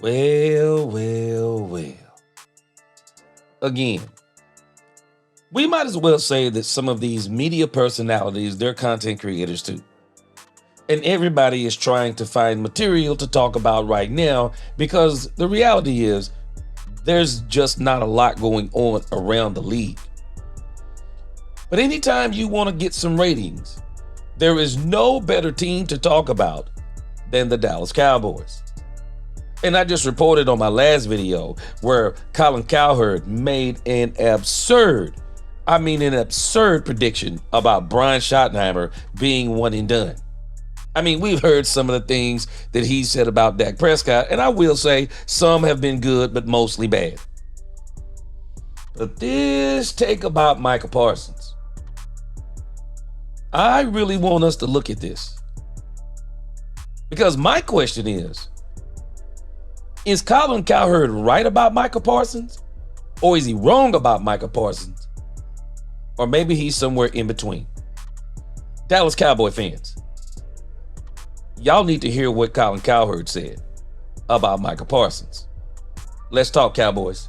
Well. Again, we might as well say that some of these media personalities, they're content creators too. And everybody is trying to find material to talk about right now because the reality is there's just not a lot going on around the league. But anytime you want to get some ratings, there is no better team to talk about than the Dallas Cowboys. And I just reported on my last video where Colin Cowherd made an absurd prediction about Brian Schottenheimer being one and done. I mean, we've heard some of the things that he said about Dak Prescott, and I will say some have been good, but mostly bad. But this take about Micah Parsons, I really want us to look at this. Because my question is Colin Cowherd right about Micah Parsons? Or is he wrong about Micah Parsons? Or maybe he's somewhere in between. Dallas Cowboy fans, y'all need to hear what Colin Cowherd said about Micah Parsons. Let's talk, Cowboys.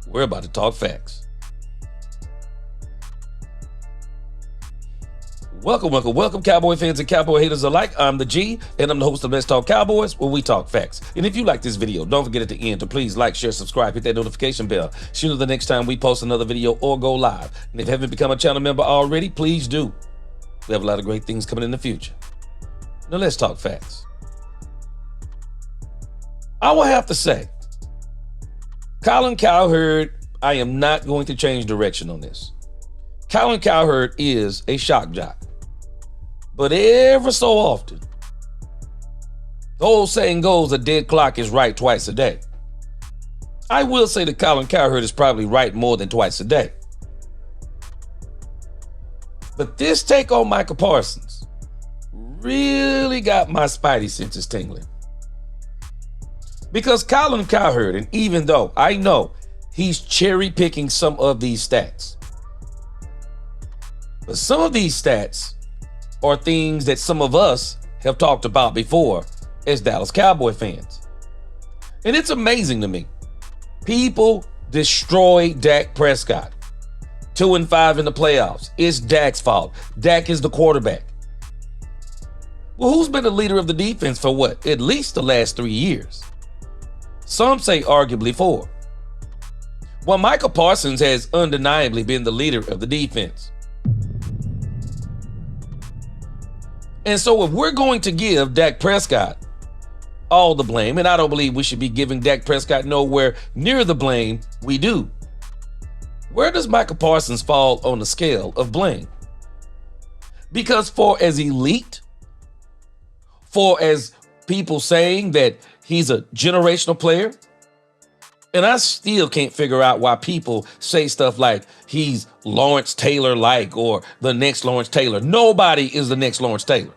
We're about to talk facts. Welcome, Cowboy fans and Cowboy haters alike. I'm the G, and I'm the host of Let's Talk Cowboys, where we talk facts. And if you like this video, don't forget at the end to please like, share, subscribe, hit that notification bell so you know the next time we post another video or go live. And if you haven't become a channel member already, please do. We have a lot of great things coming in the future. Now let's talk facts. I will have to say, Colin Cowherd, I am not going to change direction on this. Colin Cowherd is a shock jock. But ever so often, the old saying goes, a dead clock is right twice a day. I will say that Colin Cowherd is probably right more than twice a day. But this take on Micah Parsons really got my spidey senses tingling. Because Colin Cowherd, and even though I know he's cherry picking some of these stats, but some of these stats are things that some of us have talked about before as Dallas Cowboy fans. And it's amazing to me. People destroy Dak Prescott. 2-5 in the playoffs. It's Dak's fault. Dak is the quarterback. Well, who's been the leader of the defense for what? At least the last 3 years. Some say arguably 4. Well, Micah Parsons has undeniably been the leader of the defense. And so if we're going to give Dak Prescott all the blame, and I don't believe we should be giving Dak Prescott nowhere near the blame we do, where does Micah Parsons fall on the scale of blame? Because for as elite, for as people saying that he's a generational player, and I still can't figure out why people say stuff like he's Lawrence Taylor-like or the next Lawrence Taylor. Nobody is the next Lawrence Taylor.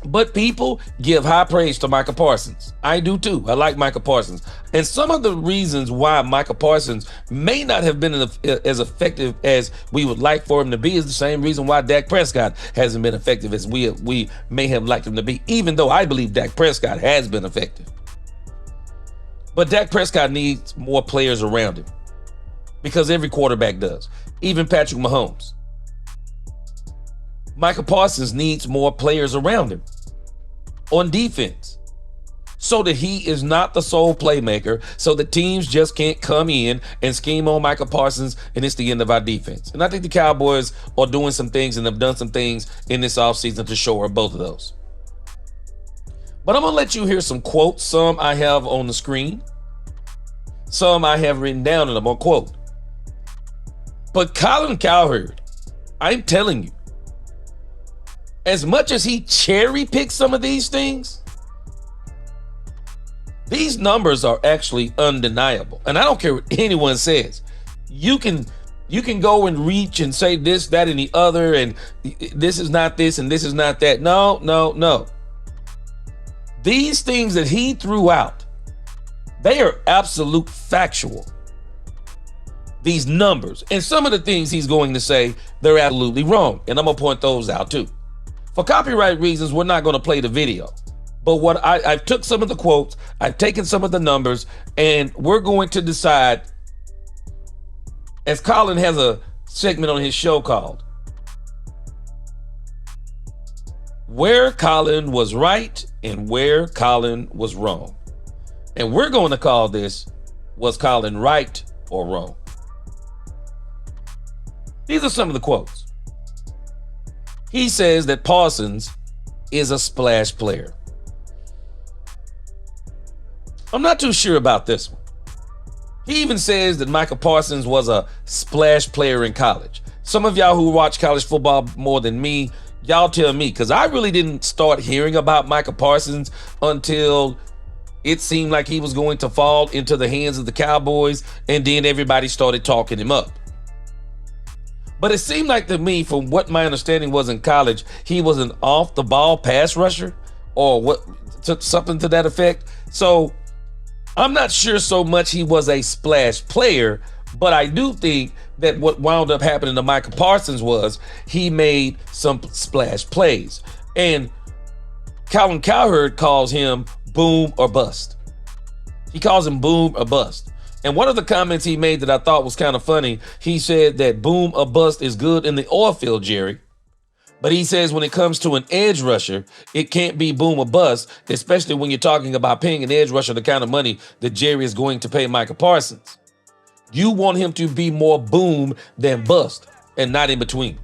But people give high praise to Micah Parsons. I do too. I like Micah Parsons. And some of the reasons why Micah Parsons may not have been as effective as we would like for him to be is the same reason why Dak Prescott hasn't been effective as we may have liked him to be, even though I believe Dak Prescott has been effective. But Dak Prescott needs more players around him because every quarterback does, even Patrick Mahomes. Micah Parsons needs more players around him on defense so that he is not the sole playmaker, so the teams just can't come in and scheme on Micah Parsons and it's the end of our defense. And I think the Cowboys are doing some things and have done some things in this offseason to shore both of those. But I'm going to let you hear some quotes. Some I have on the screen. Some I have written down and I'm going to quote. But Colin Cowherd, I'm telling you, as much as he cherry picks some of these things, these numbers are actually undeniable. And I don't care what anyone says. You can go and reach and say this, that, and the other, and this is not this and this is not that. No. These things that he threw out, they are absolute factual. These numbers. And some of the things he's going to say, they're absolutely wrong. And I'm going to point those out too. For copyright reasons, we're not going to play the video. But what I've took some of the quotes, I've taken some of the numbers, and we're going to decide, as Colin has a segment on his show called Where Colin Was Right and Where Colin Was Wrong. And we're going to call this, Was Colin Right or Wrong? These are some of the quotes. He says that Parsons is a splash player. I'm not too sure about this one. He even says that Micah Parsons was a splash player in college. Some of y'all who watch college football more than me, y'all tell me, because I really didn't start hearing about Micah Parsons until it seemed like he was going to fall into the hands of the Cowboys, and then everybody started talking him up. But it seemed like to me, from what my understanding was in college, he was an off-the-ball pass rusher or something to that effect. So I'm not sure so much he was a splash player, but I do think that what wound up happening to Micah Parsons was he made some splash plays. And Colin Cowherd calls him boom or bust. He calls him boom or bust. And one of the comments he made that I thought was kind of funny, he said that boom or bust is good in the oil field, Jerry. But he says when it comes to an edge rusher, it can't be boom or bust, especially when you're talking about paying an edge rusher the kind of money that Jerry is going to pay Micah Parsons. You want him to be more boom than bust and not in between.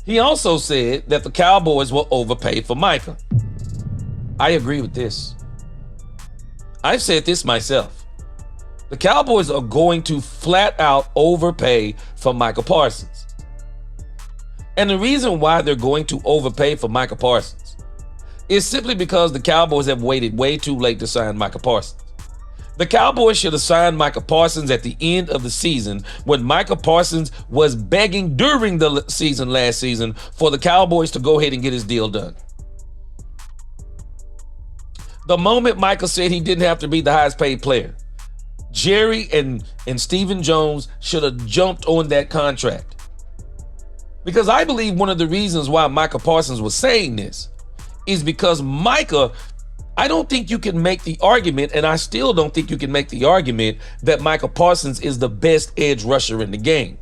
He also said that the Cowboys will overpay for Micah. I agree with this. I've said this myself. The Cowboys are going to flat out overpay for Micah Parsons. And the reason why they're going to overpay for Micah Parsons is simply because the Cowboys have waited way too late to sign Micah Parsons. The Cowboys should have signed Micah Parsons at the end of the season when Micah Parsons was begging during the season last season for the Cowboys to go ahead and get his deal done. The moment Micah said he didn't have to be the highest paid player, Jerry and Stephen Jones should have jumped on that contract. Because I believe one of the reasons why Micah Parsons was saying this is because Micah, I don't think you can make the argument, and I still don't think you can make the argument that Micah Parsons is the best edge rusher in the game.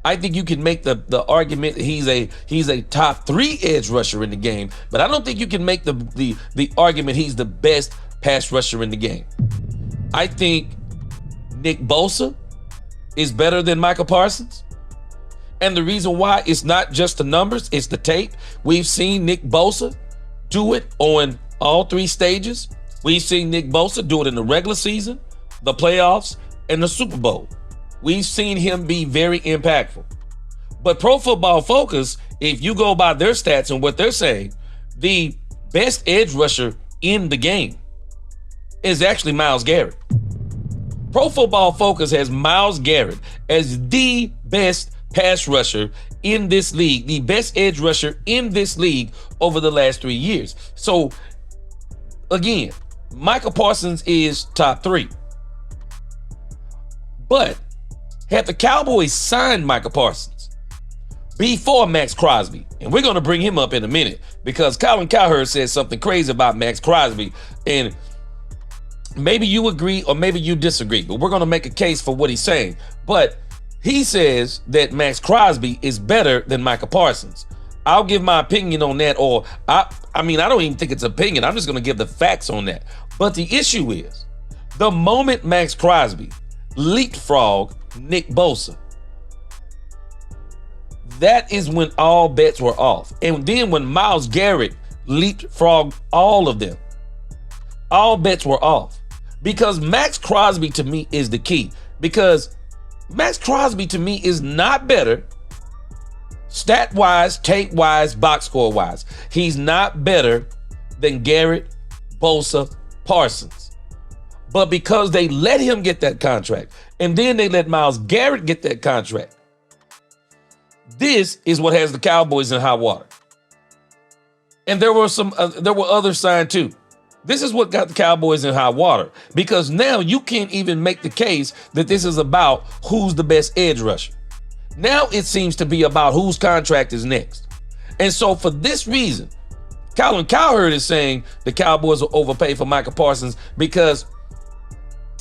I think you can make the argument that he's a top 3 edge rusher in the game, but I don't think you can make the argument he's the best pass rusher in the game. I think Nick Bosa is better than Micah Parsons. And the reason why, it's not just the numbers, it's the tape. We've seen Nick Bosa do it on all 3 stages. We've seen Nick Bosa do it in the regular season, the playoffs, and the Super Bowl. We've seen him be very impactful. But Pro Football Focus, if you go by their stats and what they're saying, the best edge rusher in the game is actually Myles Garrett. Pro Football Focus has Myles Garrett as the best pass rusher in this league, the best edge rusher in this league over the last 3 years. So again, Micah Parsons is top 3. But had the Cowboys signed Micah Parsons before Max Crosby, and we're going to bring him up in a minute because Colin Cowherd said something crazy about Max Crosby, and maybe you agree or maybe you disagree, but we're going to make a case for what he's saying. But he says that Max Crosby is better than Micah Parsons. I'll give my opinion on that, or I don't even think it's opinion. I'm just going to give the facts on that. But the issue is, the moment Max Crosby leapfrogged Nick Bosa, that is when all bets were off. And then when Myles Garrett leapfrogged all of them, all bets were off. Because Max Crosby to me is the key. Because Max Crosby to me is not better stat-wise, tape-wise, box score-wise. He's not better than Garrett, Bosa, Parsons. But because they let him get that contract, and then they let Myles Garrett get that contract, this is what has the Cowboys in hot water. And there were others signed too. This is what got the Cowboys in hot water, because now you can't even make the case that this is about who's the best edge rusher. Now it seems to be about whose contract is next. And so for this reason, Colin Cowherd is saying the Cowboys will overpay for Micah Parsons because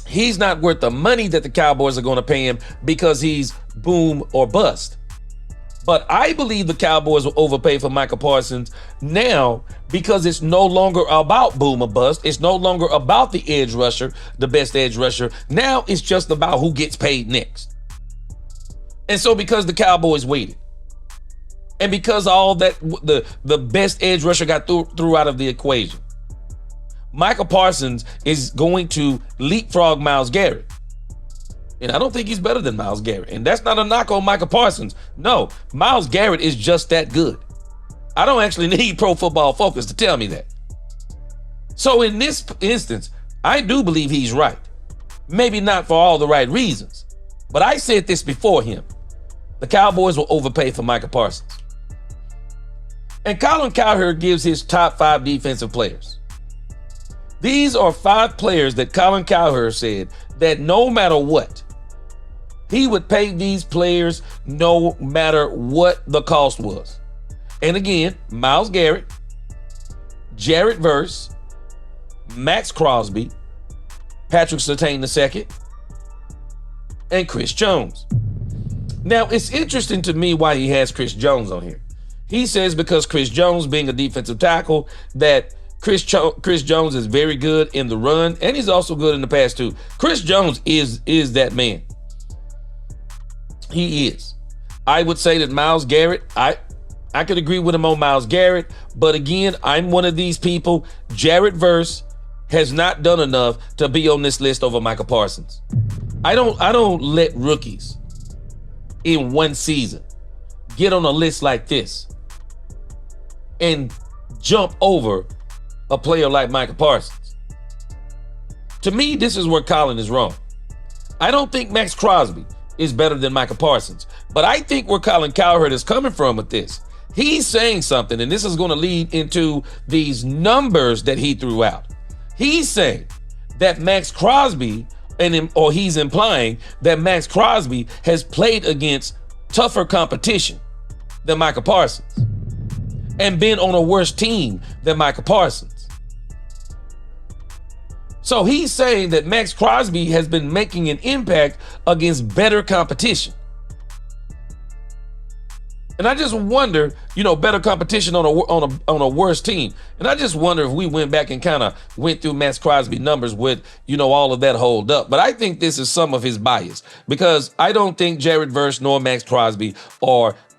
he's not worth the money that the Cowboys are going to pay him because he's boom or bust. But I believe the Cowboys will overpay for Micah Parsons now because it's no longer about boom or bust. It's no longer about the edge rusher, the best edge rusher. Now it's just about who gets paid next. And so because the Cowboys waited, and because all that the best edge rusher got threw out of the equation, Micah Parsons is going to leapfrog Myles Garrett. And I don't think he's better than Myles Garrett. And that's not a knock on Micah Parsons. No, Myles Garrett is just that good. I don't actually need Pro Football Focus to tell me that. So in this instance, I do believe he's right. Maybe not for all the right reasons. But I said this before him. The Cowboys will overpay for Micah Parsons. And Colin Cowherd gives his top 5 defensive players. These are 5 players that Colin Cowherd said that no matter what, he would pay these players no matter what the cost was. And again, Myles Garrett, Jared Verse, Max Crosby, Patrick Surtain II, and Chris Jones. Now, it's interesting to me why he has Chris Jones on here. He says because Chris Jones, being a defensive tackle, that Chris Jones is very good in the run, and he's also good in the pass too. Chris Jones is that man. He is. I would say that Myles Garrett, I could agree with him on Myles Garrett, but again, I'm one of these people. Jared Verse has not done enough to be on this list over Micah Parsons. I don't let rookies in one season get on a list like this and jump over a player like Micah Parsons. To me, this is where Colin is wrong. I don't think Max Crosby is better than Micah Parsons, but I think where Colin Cowherd is coming from with this, he's saying something, and this is going to lead into these numbers that he threw out. He's saying that Max Crosby, or he's implying that Max Crosby has played against tougher competition than Micah Parsons and been on a worse team than Micah Parsons. So he's saying that Max Crosby has been making an impact against better competition. And I just wonder, better competition on a worse team. And I just wonder if we went back and kind of went through Max Crosby numbers with, all of that hold up. But I think this is some of his bias because I don't think Jared Verse nor Max Crosby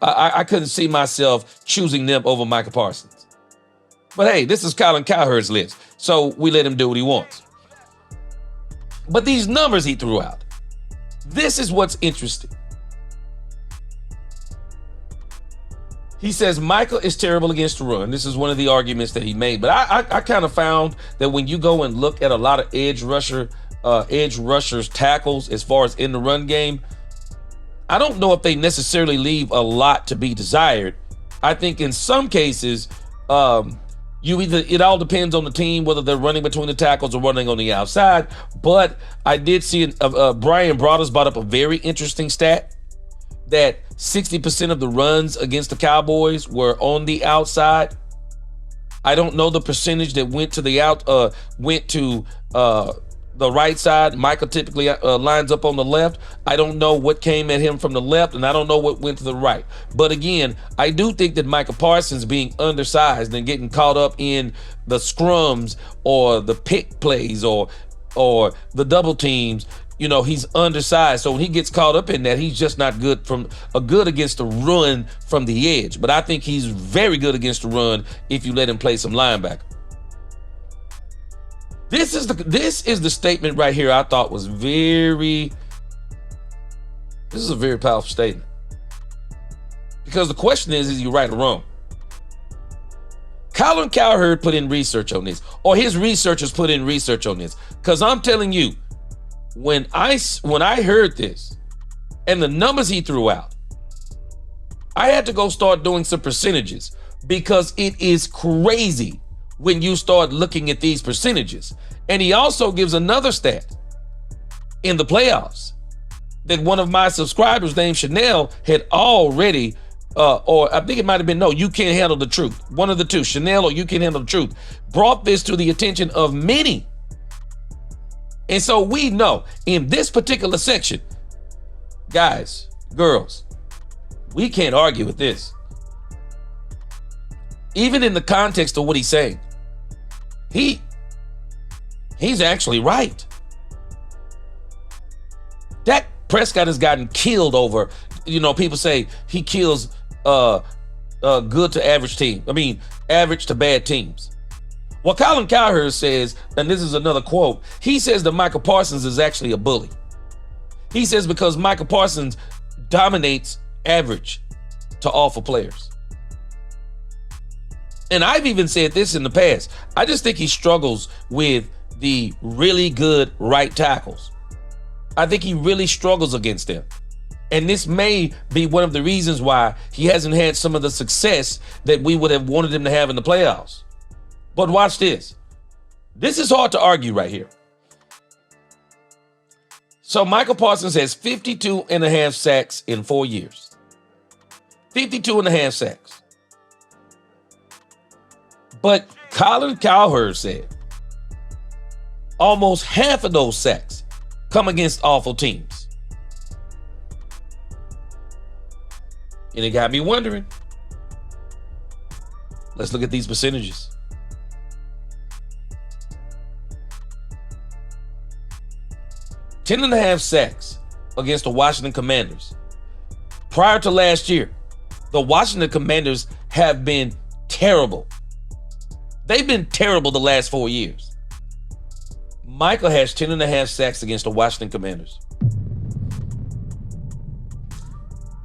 I couldn't see myself choosing them over Micah Parsons. But hey, this is Colin Cowherd's list, so we let him do what he wants. But these numbers he threw out, this is what's interesting. He says Micah is terrible against the run. This is one of the arguments that he made. But I kind of found that when you go and look at a lot of edge rushers tackles as far as in the run game, I don't know if they necessarily leave a lot to be desired. I think in some cases, it all depends on the team, whether they're running between the tackles or running on the outside. But I did see Brian Broaddus brought up a very interesting stat that 60% of the runs against the Cowboys were on the outside. I don't know the percentage that went to the right side. Micah typically lines up on the left. I don't know what came at him from the left, and I don't know what went to the right. But again, I do think that Micah Parsons being undersized and getting caught up in the scrums or the pick plays or the double teams, he's undersized. So when he gets caught up in that, he's just not good against the run from the edge. But I think he's very good against the run if you let him play some linebacker. This is the statement right here I thought was this is a very powerful statement. Because the question is he right or wrong? Colin Cowherd put in research on this, or his researchers put in research on this. Because I'm telling you, when I heard this and the numbers he threw out, I had to go start doing some percentages because it is crazy when you start looking at these percentages. And he also gives another stat in the playoffs that one of my subscribers named Chanel had already or I think it might have been, no, you can't handle the truth. One of the two, Chanel or you can't handle the truth, brought this to the attention of many. And so we know in this particular section, guys, girls, we can't argue with this. Even in the context of what he's saying, he's actually right. Dak Prescott has gotten killed over, people say he kills good to average team. I mean, average to bad teams. Well, Colin Cowherd says, and this is another quote, he says that Micah Parsons is actually a bully. He says because Micah Parsons dominates average to awful players. And I've even said this in the past. I just think he struggles with the really good right tackles. I think he really struggles against them. And this may be one of the reasons why he hasn't had some of the success that we would have wanted him to have in the playoffs. But watch this. This is hard to argue right here. So Micah Parsons has 52 and a half sacks in 4 years. 52 and a half sacks. But Colin Cowherd said almost half of those sacks come against awful teams. And it got me wondering. Let's look at these percentages. 10.5 sacks against the Washington Commanders. Prior to last year, the Washington Commanders have been terrible. They've been terrible the last 4 years. Michael has 10.5 sacks against the Washington Commanders.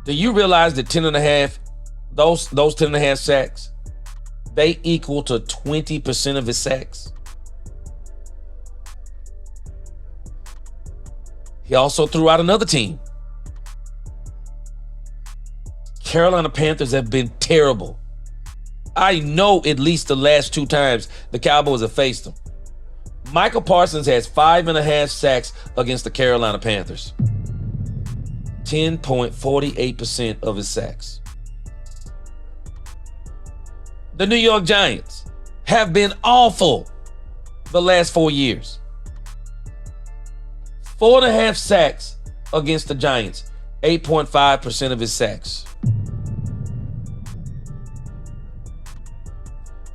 Do you realize that 10.5, those 10.5 sacks, they equal to 20% of his sacks? He also threw out another team. Carolina Panthers have been terrible. I know at least the last 2 times the Cowboys have faced them. Micah Parsons has 5.5 sacks against the Carolina Panthers. 10.48% of his sacks. The New York Giants have been awful the last 4 years. 4.5 sacks against the Giants. 8.5% of his sacks.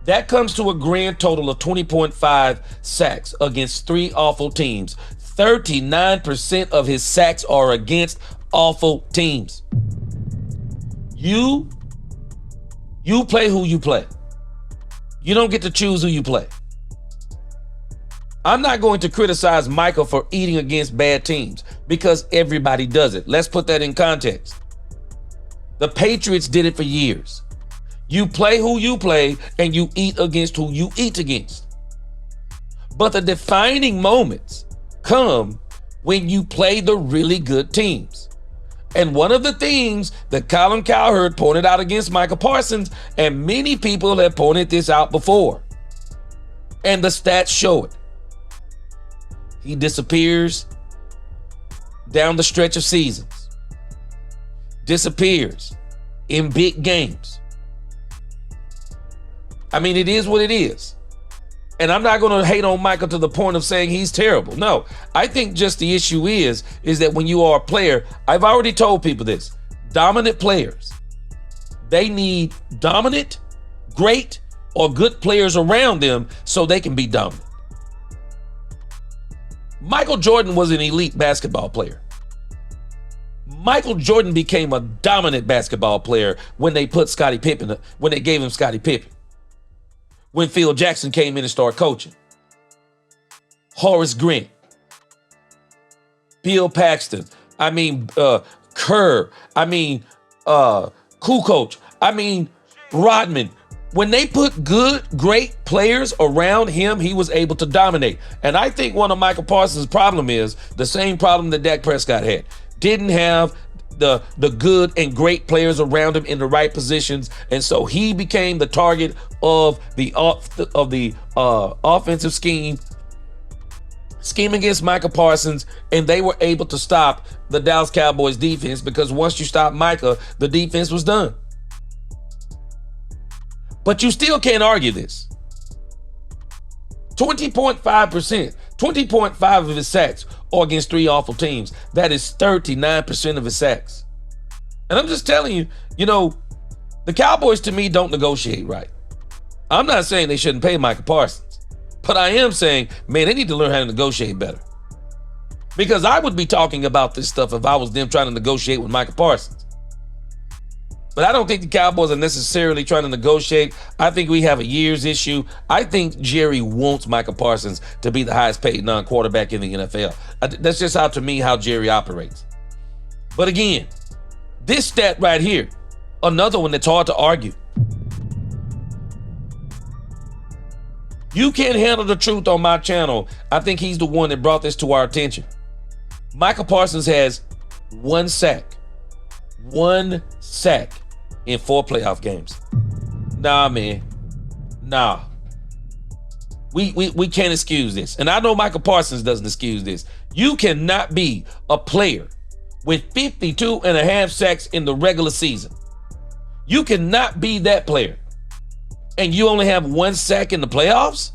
That comes to a grand total of 20.5 sacks against 3 awful teams. 39% of his sacks are against awful teams. You play who you play. You don't get to choose who you play. I'm not going to criticize Micah for eating against bad teams because everybody does it. Let's put that in context. The Patriots did it for years. You play who you play and you eat against who you eat against. But the defining moments come when you play the really good teams. And one of the things that Colin Cowherd pointed out against Micah Parsons, and many people have pointed this out before, and the stats show it. He disappears down the stretch of seasons. Disappears in big games. I mean, it is what it is. And I'm not going to hate on Micah to the point of saying he's terrible. No, I think just the issue is that when you are a player, I've already told people this, dominant players, they need dominant, great, or good players around them so they can be dominant. Michael Jordan was an elite basketball player. Michael Jordan became a dominant basketball player when they put Scottie Pippen, when they gave him Scottie Pippen. When Phil Jackson came in and started coaching. Horace Grant. Bill Paxton. Kerr. Kukoc. Rodman. When they put good, great players around him, he was able to dominate. And I think one of Micah Parsons' problem is the same problem that Dak Prescott had. Didn't have the good and great players around him in the right positions, and so he became the target of the offensive scheme against Micah Parsons, and they were able to stop the Dallas Cowboys defense because once you stop Micah, the defense was done. But you still can't argue this. 20.5%, 20.5 of his sacks are against three awful teams. That is 39% of his sacks. And I'm just telling you, the Cowboys to me don't negotiate right. I'm not saying they shouldn't pay Micah Parsons, but I am saying, man, they need to learn how to negotiate better. Because I would be talking about this stuff if I was them trying to negotiate with Micah Parsons. But I don't think the Cowboys are necessarily trying to negotiate. I think we have a years issue. I think Jerry wants Micah Parsons to be the highest paid non-quarterback in the NFL. That's just how Jerry operates. But again, this stat right here, another one that's hard to argue. You Can't Handle the Truth on my channel. I think he's the one that brought this to our attention. Micah Parsons has one sack in 4 playoff games. Nah, man. Nah. We can't excuse this. And I know Micah Parsons doesn't excuse this. You cannot be a player with 52 and a half sacks in the regular season. You cannot be that player. And you only have 1 sack in the playoffs?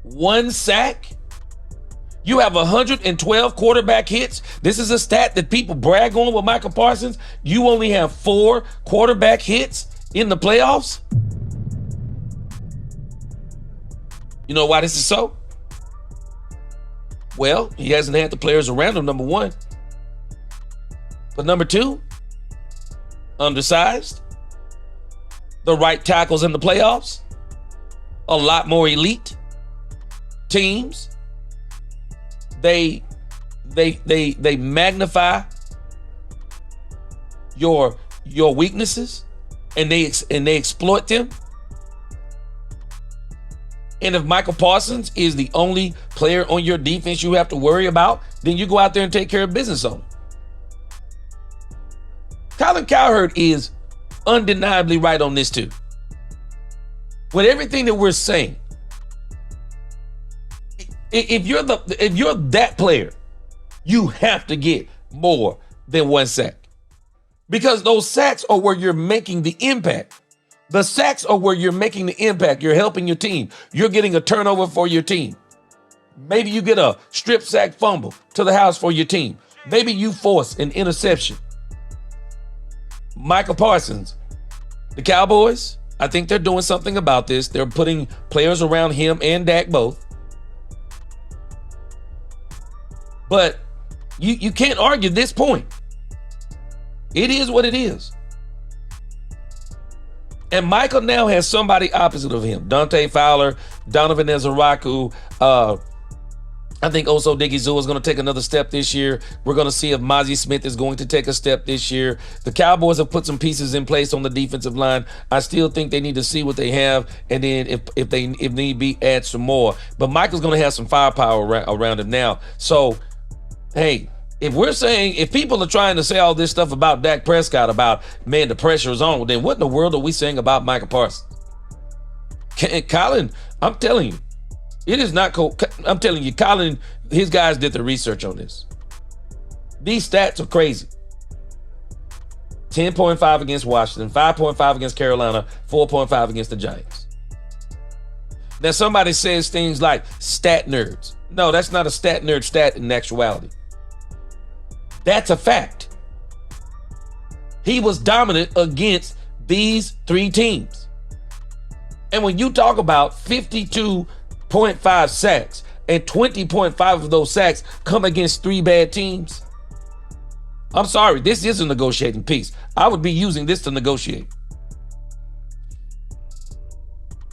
1 sack? You have 112 quarterback hits. This is a stat that people brag on with Micah Parsons. You only have 4 quarterback hits in the playoffs? You know why this is so? Well, he hasn't had the players around him, number 1. But number 2, undersized. The right tackles in the playoffs. A lot more elite teams. They magnify your weaknesses and they exploit them. And if Micah Parsons is the only player on your defense you have to worry about, then you go out there and take care of business on him. Colin Cowherd is undeniably right on this too. With everything that we're saying, if you're that player, you have to get more than 1 sack. Because those sacks are where you're making the impact. The sacks are where you're making the impact. You're helping your team. You're getting a turnover for your team. Maybe you get a strip sack fumble to the house for your team. Maybe you force an interception. Micah Parsons, the Cowboys, I think they're doing something about this. They're putting players around him and Dak both. But you can't argue this point. It is what it is. And Michael now has somebody opposite of him. Dante Fowler, Donovan Ezaraku, I think Oso Digizua is going to take another step this year. We're going to see if Mozzie Smith is going to take a step this year. The Cowboys have put some pieces in place on the defensive line. I still think they need to see what they have, and then if need be, add some more. But Michael's going to have some firepower around him now. So, hey, if people are trying to say all this stuff about Dak Prescott, about, man, the pressure is on, then what in the world are we saying about Micah Parsons? Colin, I'm telling you, it is not cool. I'm telling you, Colin, his guys did the research on this. These stats are crazy. 10.5 against Washington, 5.5 against Carolina, 4.5 against the Giants. Now, somebody says things like stat nerds. No, that's not a stat nerd stat in actuality. That's a fact. He was dominant against these 3 teams. And when you talk about 52.5 sacks and 20.5 of those sacks come against 3 bad teams, I'm sorry, this is a negotiating piece. I would be using this to negotiate.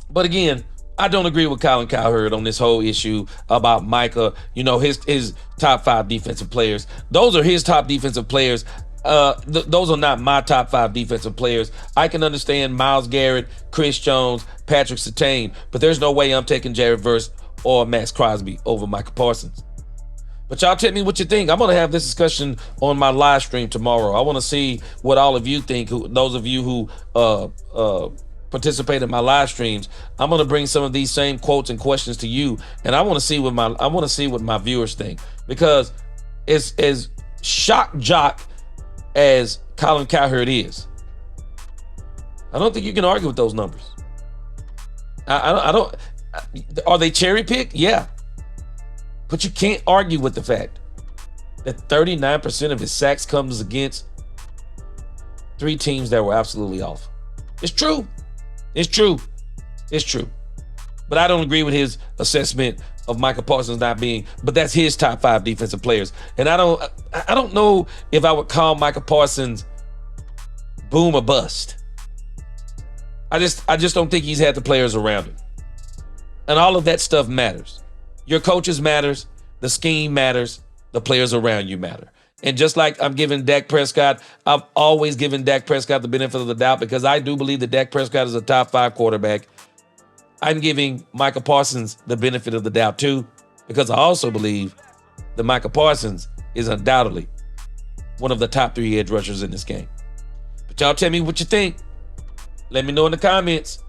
But again, I don't agree with Colin Cowherd on this whole issue about Micah, his top 5 defensive players. Those are his top defensive players. Those are not my top 5 defensive players. I can understand Myles Garrett, Chris Jones, Patrick Surtain, but there's no way I'm taking Jared Verse or Max Crosby over Micah Parsons. But y'all tell me what you think. I'm going to have this discussion on my live stream tomorrow. I want to see what all of you think. Those of you who participate in my live streams, I'm going to bring some of these same quotes and questions to you, and I want to see what my viewers think, because it's as shock jock as Colin Cowherd is. I don't think you can argue with those numbers. I don't. Are they cherry picked? Yeah. But you can't argue with the fact that 39% of his sacks comes against 3 teams that were absolutely off. It's true. It's true. It's true. But I don't agree with his assessment of Micah Parsons not being, but that's his top 5 defensive players. And I don't know if I would call Micah Parsons boom or bust. I just don't think he's had the players around him. And all of that stuff matters. Your coaches matters, the scheme matters, the players around you matter. And just like I'm giving Dak Prescott, I've always given Dak Prescott the benefit of the doubt because I do believe that Dak Prescott is a top 5 quarterback. I'm giving Micah Parsons the benefit of the doubt too, because I also believe that Micah Parsons is undoubtedly one of the top 3 edge rushers in this game. But y'all tell me what you think. Let me know in the comments.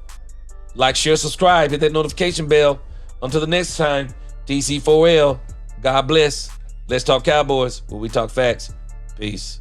Like, share, subscribe, hit that notification bell. Until the next time, TC4L, God bless. Let's talk Cowboys, where we talk facts. Peace.